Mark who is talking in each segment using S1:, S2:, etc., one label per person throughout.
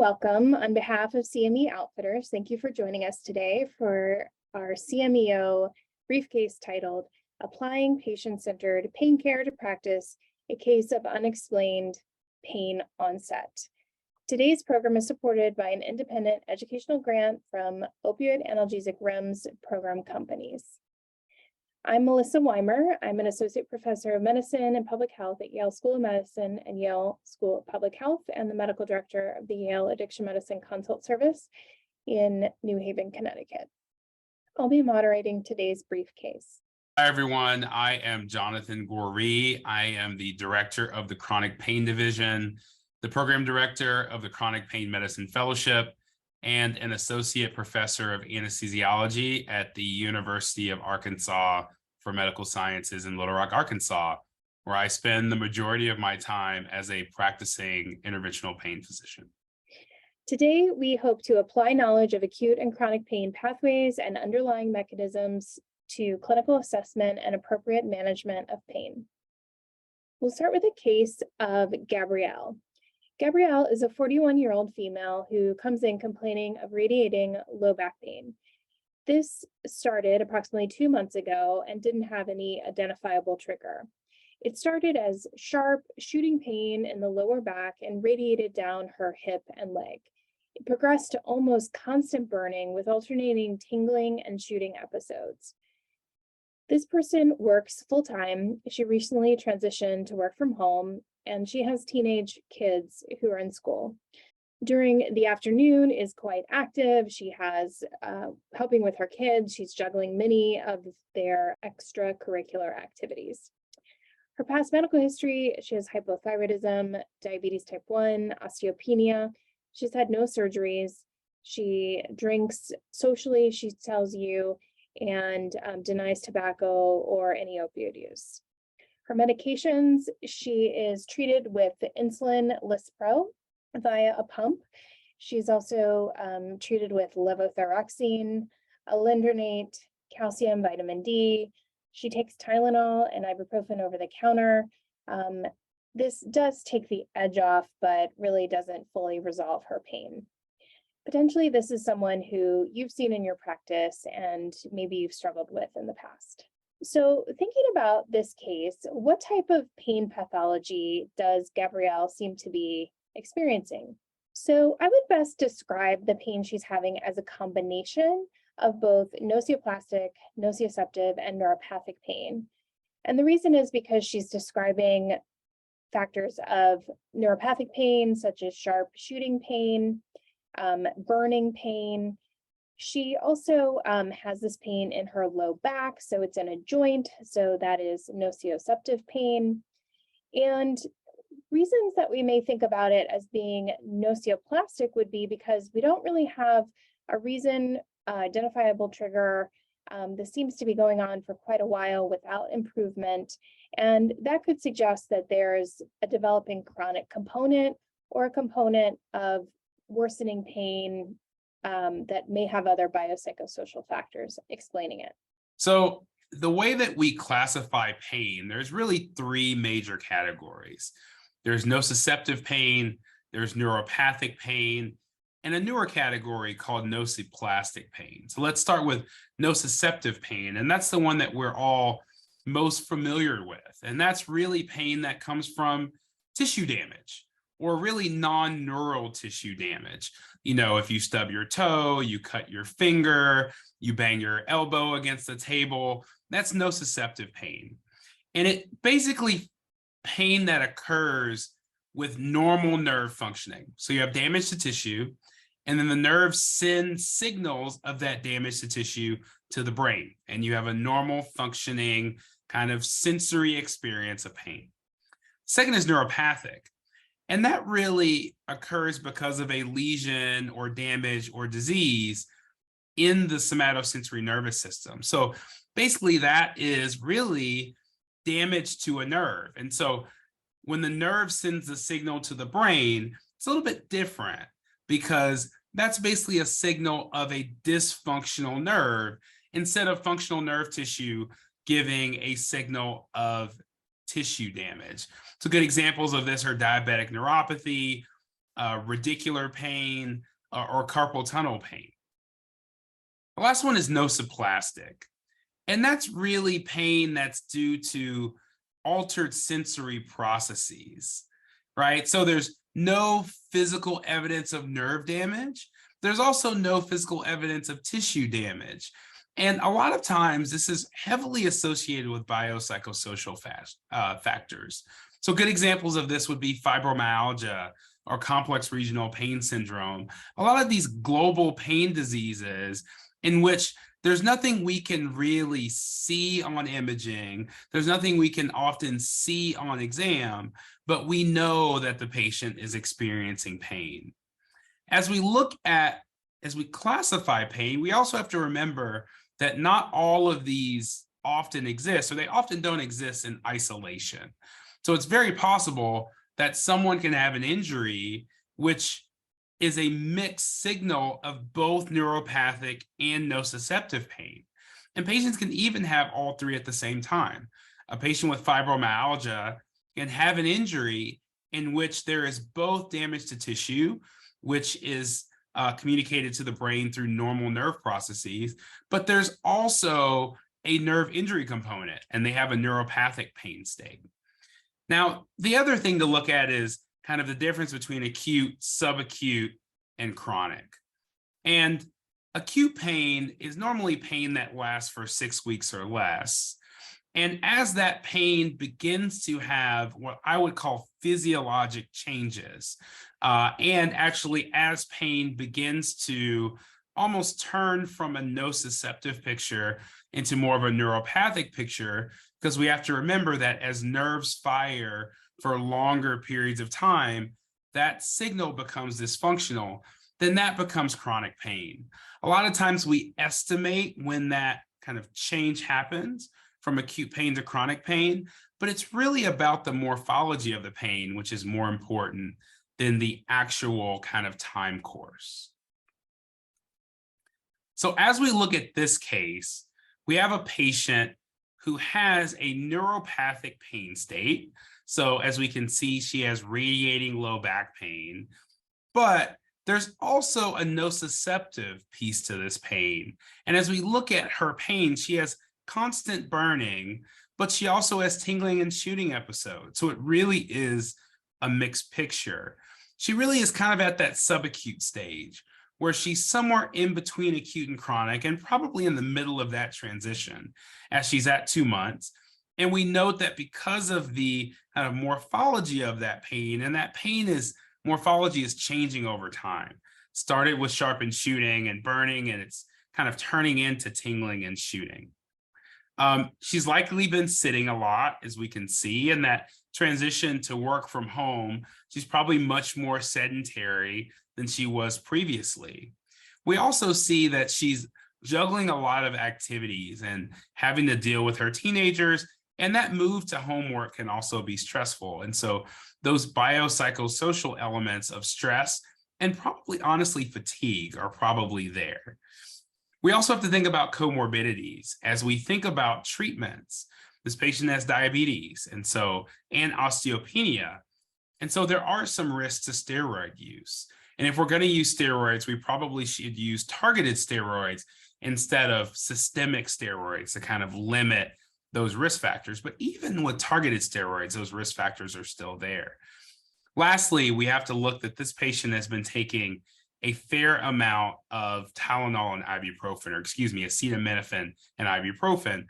S1: welcome on behalf of CME Outfitters. Thank you for joining us today for our CMEO briefcase titled Applying Patient-Centered Pain Care to Practice, a Case of Unexplained Pain Onset. Today's program is supported by an independent educational grant from Opioid Analgesic REMS program companies. I'm Melissa Weimer. I'm an associate professor of medicine and public health at Yale School of Medicine and Yale School of Public Health, and the medical director of the Yale Addiction Medicine Consult Service in New Haven, Connecticut. I'll be moderating today's briefcase.
S2: Hi, everyone. I am Jonathan Goree. I am the director of the Chronic Pain Division, the program director of the Chronic Pain Medicine Fellowship, and an associate professor of anesthesiology at the University of Arkansas for Medical Sciences in Little Rock, Arkansas, where I spend the majority of my time as a practicing interventional pain physician.
S1: Today, we hope to apply knowledge of acute and chronic pain pathways and underlying mechanisms to clinical assessment and appropriate management of pain. We'll start with a case of Gabrielle. Gabrielle is a 41-year-old female who comes in complaining of radiating low back pain. This started approximately 2 months ago and didn't have any identifiable trigger. It started as sharp shooting pain in the lower back and radiated down her hip and leg. It progressed to almost constant burning with alternating tingling and shooting episodes. This person works full-time. She recently transitioned to work from home, and she has teenage kids who are in school. During the afternoon is quite active. She has helping with her kids. She's juggling many of their extracurricular activities. Her past medical history, she has hypothyroidism, diabetes type 1, osteopenia. She's had no surgeries. She drinks socially, she tells you, and denies tobacco or any opioid use. Her medications, she is treated with insulin Lispro via a pump. She's also treated with levothyroxine, alendronate, calcium, vitamin D. She takes Tylenol and ibuprofen over the counter. This does take the edge off, but really doesn't fully resolve her pain. Potentially, this is someone who you've seen in your practice and maybe you've struggled with in the past. So thinking about this case, what type of pain pathology does Gabrielle seem to be experiencing? So I would best describe the pain she's having as a combination of both nocioplastic, nociceptive, and neuropathic pain. And the reason is because she's describing factors of neuropathic pain, such as sharp shooting pain, burning pain. She also has this pain in her low back, so it's in a joint, so that is nociceptive pain. And reasons that we may think about it as being nocioplastic would be because we don't really have a reason, identifiable trigger. This seems to be going on for quite a while without improvement, and that could suggest that there's a developing chronic component or a component of worsening pain that may have other biopsychosocial factors explaining it.
S2: So the way that we classify pain, there's really three major categories. There's nociceptive pain, there's neuropathic pain, and a newer category called nociplastic pain. So let's start with nociceptive pain, and that's the one that we're all most familiar with. And that's really pain that comes from tissue damage, or really non-neural tissue damage. You know, if you stub your toe, you cut your finger, you bang your elbow against the table, that's nociceptive pain. And it basically pain that occurs with normal nerve functioning. So you have damage to tissue, and then the nerve sends signals of that damage to tissue to the brain, and you have a normal functioning kind of sensory experience of pain. Second is neuropathic. And that really occurs because of a lesion or damage or disease in the somatosensory nervous system. So basically that is really damage to a nerve. And so when the nerve sends a signal to the brain, it's a little bit different because that's basically a signal of a dysfunctional nerve instead of functional nerve tissue giving a signal of tissue damage. So good examples of this are diabetic neuropathy, radicular pain, or carpal tunnel pain. The last one is nociplastic. And that's really pain that's due to altered sensory processes, right? So there's no physical evidence of nerve damage. There's also no physical evidence of tissue damage. And a lot of times this is heavily associated with biopsychosocial factors. So good examples of this would be fibromyalgia or complex regional pain syndrome. A lot of these global pain diseases in which there's nothing we can really see on imaging. There's nothing we can often see on exam, but we know that the patient is experiencing pain. As we classify pain, we also have to remember that not all of these often exist, or they often don't exist in isolation. So it's very possible that someone can have an injury which is a mixed signal of both neuropathic and nociceptive pain. And patients can even have all three at the same time. A patient with fibromyalgia can have an injury in which there is both damage to tissue, which is communicated to the brain through normal nerve processes, but there's also a nerve injury component, and they have a neuropathic pain state. Now, the other thing to look at is kind of the difference between acute, subacute, and chronic. And acute pain is normally pain that lasts for 6 weeks or less. And as that pain begins to have what I would call physiologic changes, and actually as pain begins to almost turn from a nociceptive picture into more of a neuropathic picture, because we have to remember that as nerves fire for longer periods of time, that signal becomes dysfunctional, then that becomes chronic pain. A lot of times we estimate when that kind of change happens from acute pain to chronic pain, but it's really about the morphology of the pain, which is more important than the actual kind of time course. So as we look at this case, we have a patient who has a neuropathic pain state. So as we can see, she has radiating low back pain, but there's also a nociceptive piece to this pain. And as we look at her pain, she has constant burning, but she also has tingling and shooting episodes. So it really is a mixed picture. She really is kind of at that subacute stage where she's somewhere in between acute and chronic, and probably in the middle of that transition as she's at 2 months. And we note that because of the kind of morphology of that pain, and that morphology is changing over time. Started with sharp and shooting and burning, and it's kind of turning into tingling and shooting. She's likely been sitting a lot, as we can see, and that transition to work from home, she's probably much more sedentary than she was previously. We also see that she's juggling a lot of activities and having to deal with her teenagers, and that move to homework can also be stressful. And so those biopsychosocial elements of stress and probably honestly fatigue are probably there. We also have to think about comorbidities as we think about treatments. This patient has diabetes and osteopenia. And so there are some risks to steroid use. And if we're going to use steroids, we probably should use targeted steroids instead of systemic steroids to kind of limit those risk factors. But even with targeted steroids, those risk factors are still there. Lastly, we have to look that this patient has been taking a fair amount of Tylenol and ibuprofen, or acetaminophen and ibuprofen.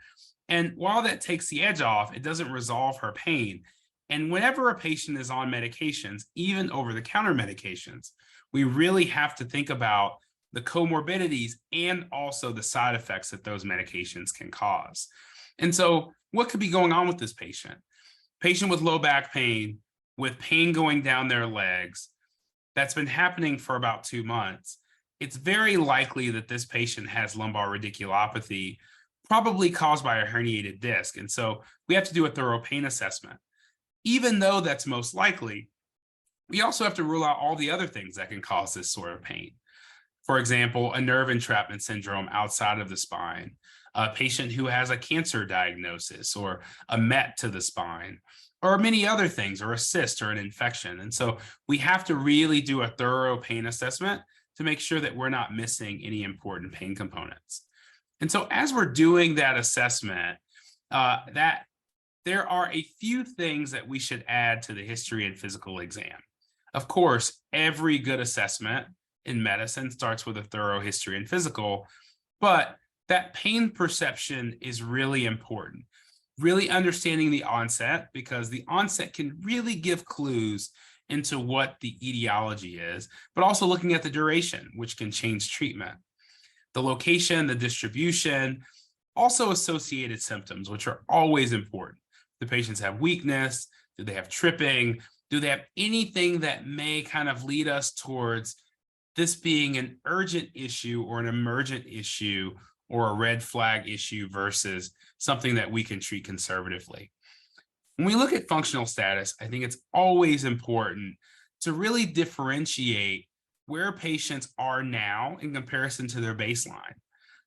S2: And while that takes the edge off, it doesn't resolve her pain. And whenever a patient is on medications, even over-the-counter medications, we really have to think about the comorbidities and also the side effects that those medications can cause. And so what could be going on with this patient? Patient with low back pain, with pain going down their legs, that's been happening for about 2 months. It's very likely that this patient has lumbar radiculopathy, probably caused by a herniated disc. And so we have to do a thorough pain assessment. Even though that's most likely, we also have to rule out all the other things that can cause this sort of pain. For example, a nerve entrapment syndrome outside of the spine, a patient who has a cancer diagnosis or a MET to the spine, or many other things, or a cyst or an infection. And so we have to really do a thorough pain assessment to make sure that we're not missing any important pain components. And so as we're doing that assessment, that there are a few things that we should add to the history and physical exam. Of course, every good assessment in medicine starts with a thorough history and physical, but that pain perception is really important. Really understanding the onset, because the onset can really give clues into what the etiology is, but also looking at the duration, which can change treatment. The location, the distribution, also associated symptoms, which are always important. Do patients have weakness? Do they have tripping? Do they have anything that may kind of lead us towards this being an urgent issue or an emergent issue or a red flag issue versus something that we can treat conservatively? When we look at functional status, I think it's always important to really differentiate where patients are now in comparison to their baseline.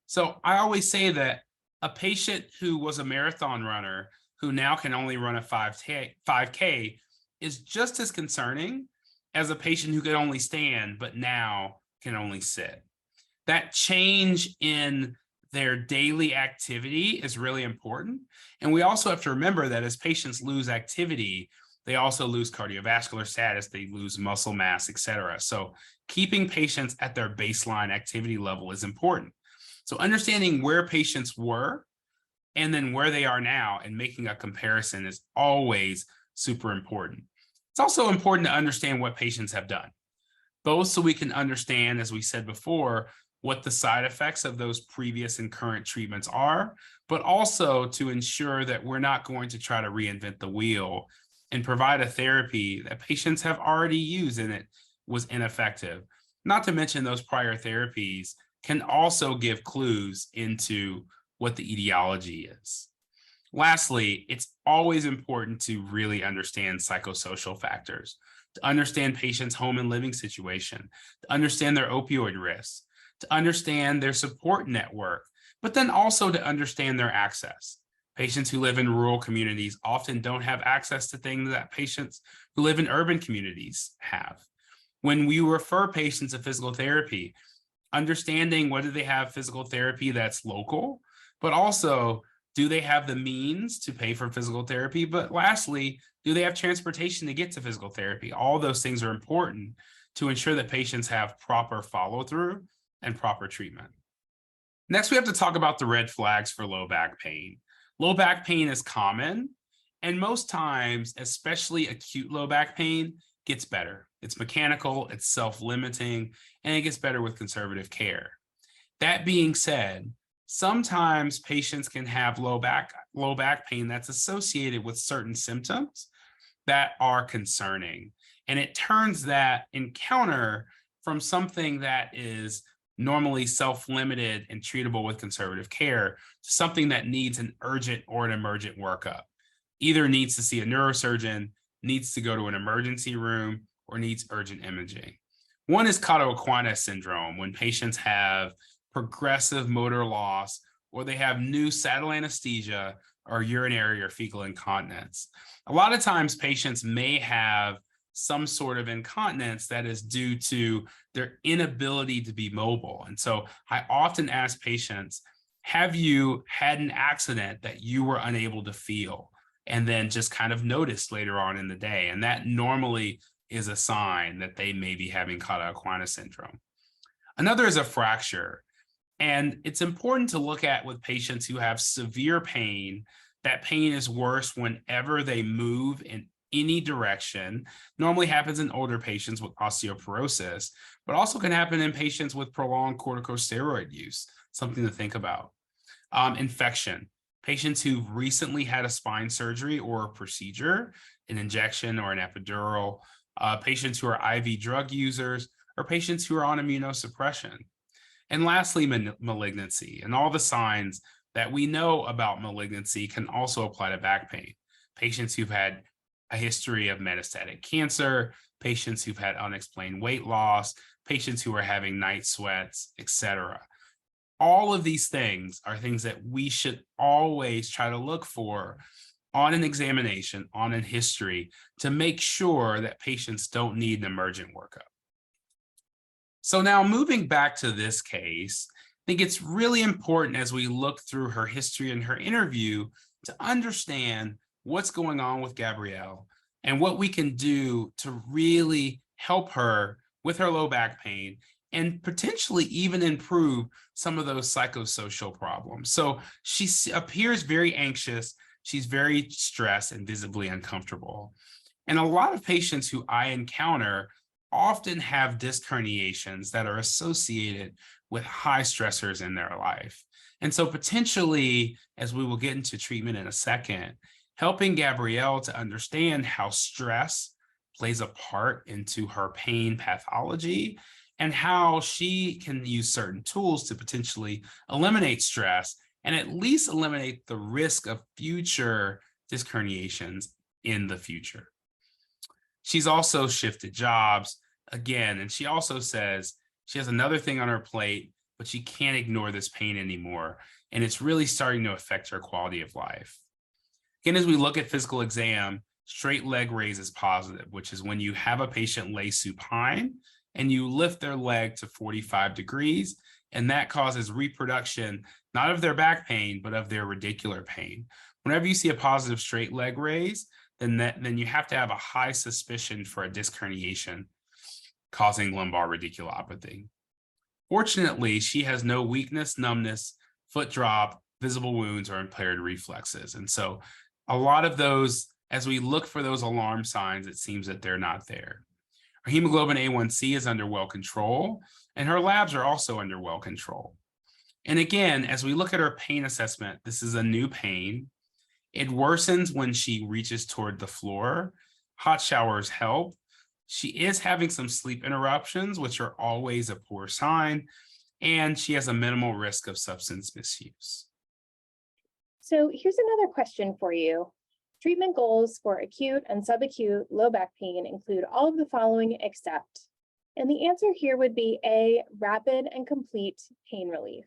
S2: So I always say that a patient who was a marathon runner who now can only run a 5K is just as concerning as a patient who could only stand but now can only sit. That change in their daily activity is really important. And we also have to remember that as patients lose activity, they also lose cardiovascular status, they lose muscle mass, et cetera. So keeping patients at their baseline activity level is important. So understanding where patients were and then where they are now and making a comparison is always super important. It's also important to understand what patients have done, both so we can understand, as we said before, what the side effects of those previous and current treatments are, but also to ensure that we're not going to try to reinvent the wheel and provide a therapy that patients have already used and it was ineffective. Not to mention those prior therapies can also give clues into what the etiology is. Lastly, it's always important to really understand psychosocial factors, to understand patients' home and living situation, to understand their opioid risks, to understand their support network, but then also to understand their access. Patients who live in rural communities often don't have access to things that patients who live in urban communities have. When we refer patients to physical therapy, understanding whether they have physical therapy that's local, but also do they have the means to pay for physical therapy? But lastly, do they have transportation to get to physical therapy? All those things are important to ensure that patients have proper follow-through and proper treatment. Next, we have to talk about the red flags for low back pain. Low back pain is common, and most times, especially acute low back pain, gets better. It's mechanical, it's self-limiting, and it gets better with conservative care. That being said, sometimes patients can have low back pain that's associated with certain symptoms that are concerning. And it turns that encounter from something that is normally self-limited and treatable with conservative care to something that needs an urgent or an emergent workup. Either needs to see a neurosurgeon, needs to go to an emergency room, or needs urgent imaging. One is Cauda-Equina syndrome, when patients have progressive motor loss, or they have new saddle anesthesia or urinary or fecal incontinence. A lot of times patients may have some sort of incontinence that is due to their inability to be mobile. And so I often ask patients, have you had an accident that you were unable to feel and then just kind of noticed later on in the day? And that normally is a sign that they may be having Cauda-Equina syndrome. Another is a fracture. And it's important to look at with patients who have severe pain, that pain is worse whenever they move in any direction. Normally happens in older patients with osteoporosis, but also can happen in patients with prolonged corticosteroid use, something to think about. Infection. Patients who've recently had a spine surgery or a procedure, an injection or an epidural, patients who are IV drug users, or patients who are on immunosuppression. And lastly, malignancy, and all the signs that we know about malignancy can also apply to back pain. Patients who've had a history of metastatic cancer, patients who've had unexplained weight loss, patients who are having night sweats, etc. All of these things are things that we should always try to look for on an examination, on a history, to make sure that patients don't need an emergent workup. So now moving back to this case, I think it's really important as we look through her history and her interview to understand what's going on with Gabrielle and what we can do to really help her with her low back pain and potentially even improve some of those psychosocial problems. So she appears very anxious. She's very stressed and visibly uncomfortable. And a lot of patients who I encounter often have disc herniations that are associated with high stressors in their life. And so potentially, as we will get into treatment in a second, helping Gabrielle to understand how stress plays a part into her pain pathology and how she can use certain tools to potentially eliminate stress and at least eliminate the risk of future disc herniations in the future. She's also shifted jobs again, and she also says she has another thing on her plate, but she can't ignore this pain anymore, and it's really starting to affect her quality of life. Again, as we look at physical exam, straight leg raise is positive, which is when you have a patient lay supine and you lift their leg to 45 degrees, and that causes reproduction, not of their back pain, but of their radicular pain. Whenever you see a positive straight leg raise, then you have to have a high suspicion for a disc herniation causing lumbar radiculopathy. Fortunately, she has no weakness, numbness, foot drop, visible wounds, or impaired reflexes. And so a lot of those, as we look for those alarm signs, it seems that they're not there. Her hemoglobin A1C is under well control, and her labs are also under well control. And again, as we look at her pain assessment, this is a new pain. It worsens when she reaches toward the floor. Hot showers help. She is having some sleep interruptions, which are always a poor sign, and she has a minimal risk of substance misuse.
S1: So here's another question for you. Treatment goals for acute and subacute low back pain include all of the following except. And the answer here would be A, rapid and complete pain relief.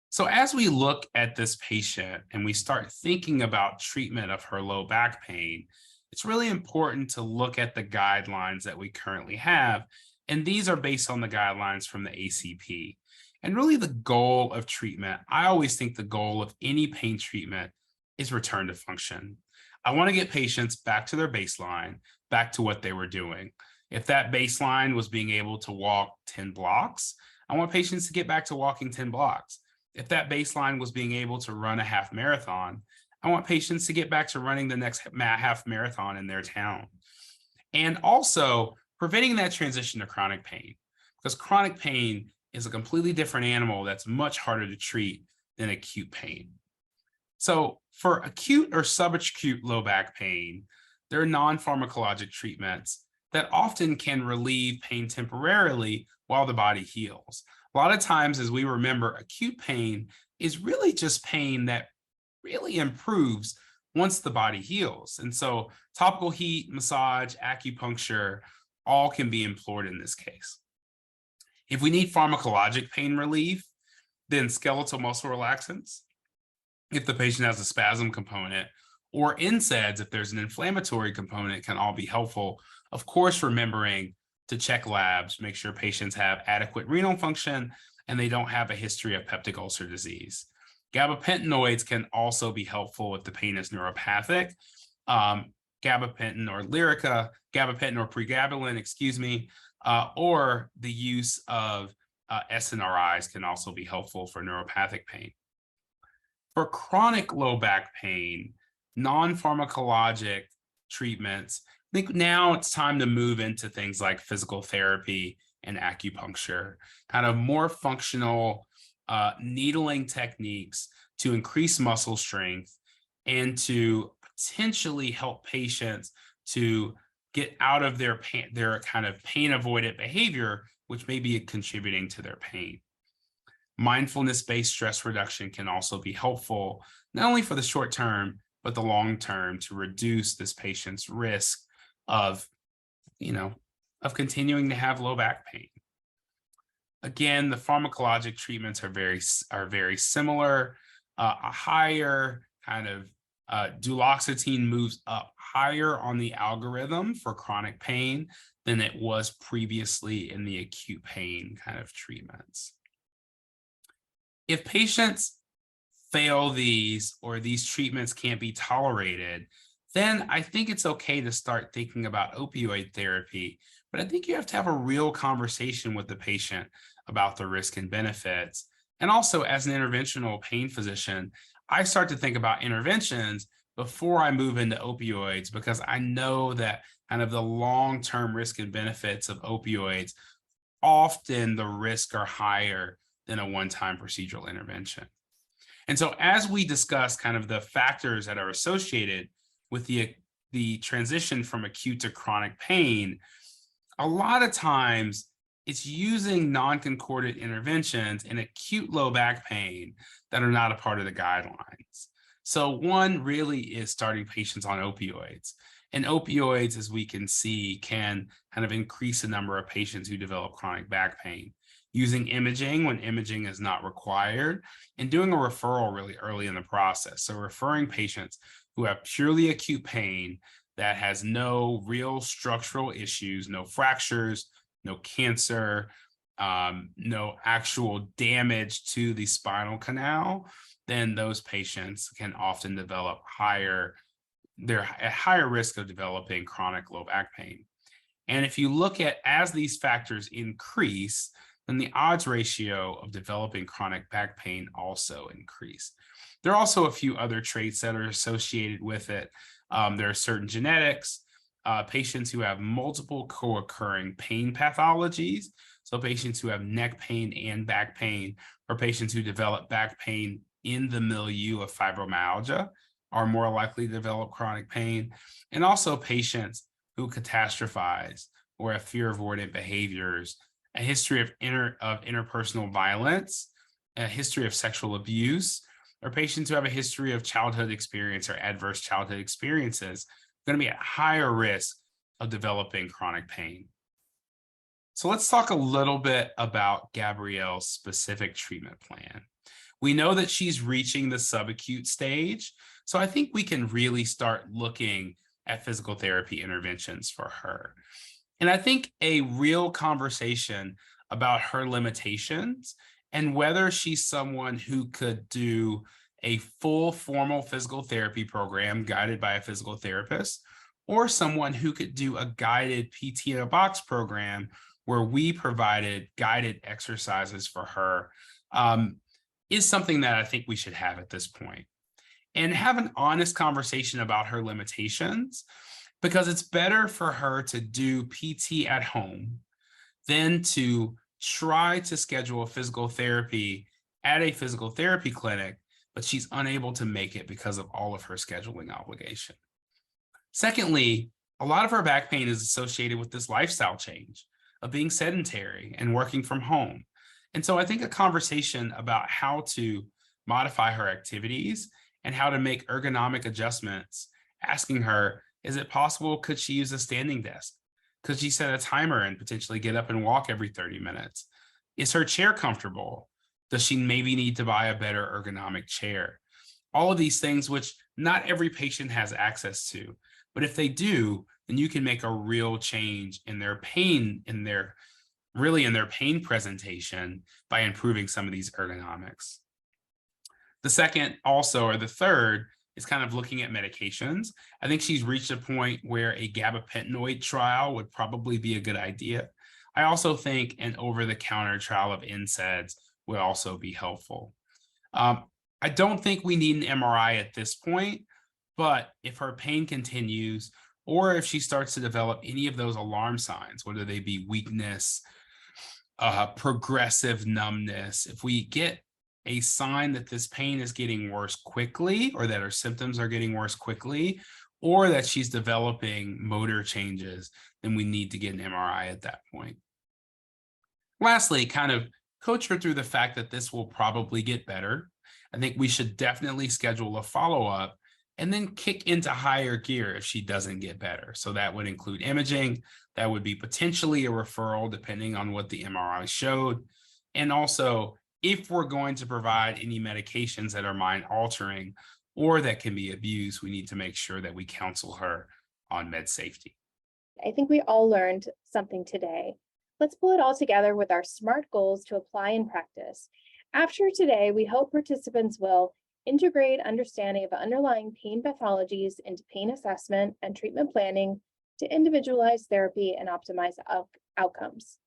S2: So as we look at this patient and we start thinking about treatment of her low back pain, it's really important to look at the guidelines that we currently have. And these are based on the guidelines from the ACP. And really the goal of treatment, I always think the goal of any pain treatment is return to function. I want to get patients back to their baseline, back to what they were doing. If that baseline was being able to walk 10 blocks, I want patients to get back to walking 10 blocks. If that baseline was being able to run a half marathon, I want patients to get back to running the next half marathon in their town. And also preventing that transition to chronic pain, because chronic pain is a completely different animal that's much harder to treat than acute pain. So for acute or subacute low back pain, there are non-pharmacologic treatments that often can relieve pain temporarily while the body heals. A lot of times, as we remember, acute pain is really just pain that really improves once the body heals. And so topical heat, massage, acupuncture, all can be employed in this case. If we need pharmacologic pain relief, then skeletal muscle relaxants, if the patient has a spasm component, or NSAIDs, if there's an inflammatory component, can all be helpful. Of course, remembering to check labs, make sure patients have adequate renal function and they don't have a history of peptic ulcer disease. Gabapentinoids can also be helpful if the pain is neuropathic. Gabapentin or Lyrica, gabapentin or pregabalin, or the use of SNRIs can also be helpful for neuropathic pain. For chronic low back pain, non-pharmacologic treatments, I think now it's time to move into things like physical therapy and acupuncture, kind of more functional needling techniques to increase muscle strength and to potentially help patients to get out of their kind of pain avoidant behavior, which may be contributing to their pain. Mindfulness-based stress reduction can also be helpful, not only for the short term, but the long term to reduce this patient's risk of continuing to have low back pain. Again, the pharmacologic treatments are very similar, a higher kind of Duloxetine moves up higher on the algorithm for chronic pain than it was previously in the acute pain kind of treatments. If patients fail these or these treatments can't be tolerated, then I think it's okay to start thinking about opioid therapy. But I think you have to have a real conversation with the patient about the risk and benefits. And also, as an interventional pain physician, I start to think about interventions before I move into opioids because I know that kind of the long-term risk and benefits of opioids, often the risks are higher than a one-time procedural intervention. And so as we discuss kind of the factors that are associated with the transition from acute to chronic pain, a lot of times it's using non-concordant interventions in acute low back pain that are not a part of the guidelines. So one really is starting patients on opioids. And opioids, as we can see, can kind of increase the number of patients who develop chronic back pain. Using imaging when imaging is not required, and doing a referral really early in the process. So referring patients who have purely acute pain that has no real structural issues, no fractures, no cancer, no actual damage to the spinal canal, then those patients can often develop they're at higher risk of developing chronic low back pain. And if you look at as these factors increase, then the odds ratio of developing chronic back pain also increase. There are also a few other traits that are associated with it. There are certain genetics, patients who have multiple co-occurring pain pathologies, so patients who have neck pain and back pain, or patients who develop back pain in the milieu of fibromyalgia are more likely to develop chronic pain, and also patients who catastrophize or have fear avoidant behaviors, a history of interpersonal violence, a history of sexual abuse, or patients who have a history of childhood experience or adverse childhood experiences are going to be at higher risk of developing chronic pain. So let's talk a little bit about Gabrielle's specific treatment plan. We know that she's reaching the subacute stage, so I think we can really start looking at physical therapy interventions for her. And I think a real conversation about her limitations and whether she's someone who could do a full formal physical therapy program guided by a physical therapist, or someone who could do a guided PT in a box program where we provided guided exercises for her, is something that I think we should have at this point. And have an honest conversation about her limitations, because it's better for her to do PT at home than to try to schedule a physical therapy at a physical therapy clinic, but she's unable to make it because of all of her scheduling obligation. Secondly, a lot of her back pain is associated with this lifestyle change of being sedentary and working from home. And so I think a conversation about how to modify her activities and how to make ergonomic adjustments, asking her, is it possible, could she use a standing desk? Could she set a timer and potentially get up and walk every 30 minutes? Is her chair comfortable? Does she maybe need to buy a better ergonomic chair? All of these things, which not every patient has access to, but if they do, then you can make a real change in their pain, in their pain presentation by improving some of these ergonomics. The second also, or the third, is kind of looking at medications. I think she's reached a point where a gabapentinoid trial would probably be a good idea. I also think an over-the-counter trial of NSAIDs would also be helpful. I don't think we need an MRI at this point, but if her pain continues, or if she starts to develop any of those alarm signs, whether they be weakness, progressive numbness, if we get a sign that this pain is getting worse quickly, or that her symptoms are getting worse quickly, or that she's developing motor changes, then we need to get an MRI at that point. Lastly, kind of coach her through the fact that this will probably get better. I think we should definitely schedule a follow-up and then kick into higher gear if she doesn't get better. So that would include imaging. That would be potentially a referral depending on what the MRI showed. And also, if we're going to provide any medications that are mind altering, or that can be abused, we need to make sure that we counsel her on med safety.
S1: I think we all learned something today. Let's pull it all together with our SMART goals to apply in practice. After today, we hope participants will integrate understanding of underlying pain pathologies into pain assessment and treatment planning to individualize therapy and optimize outcomes.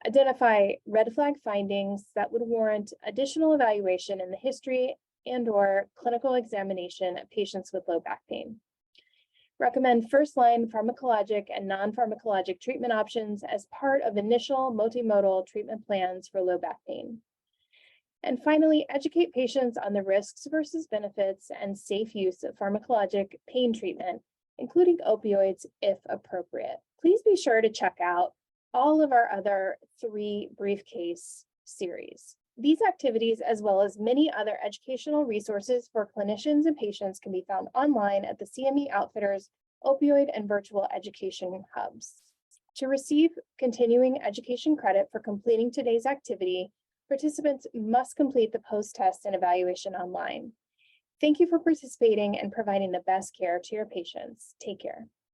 S1: Identify red flag findings that would warrant additional evaluation in the history and/or clinical examination of patients with low back pain. Recommend first-line pharmacologic and non-pharmacologic treatment options as part of initial multimodal treatment plans for low back pain. And finally, educate patients on the risks versus benefits and safe use of pharmacologic pain treatment, including opioids if appropriate. Please be sure to check out all of our other 3 briefcase series. These activities, as well as many other educational resources for clinicians and patients, can be found online at the CME Outfitters Opioid and Virtual Education Hubs. To receive continuing education credit for completing today's activity, participants must complete the post-test and evaluation online. Thank you for participating and providing the best care to your patients. Take care.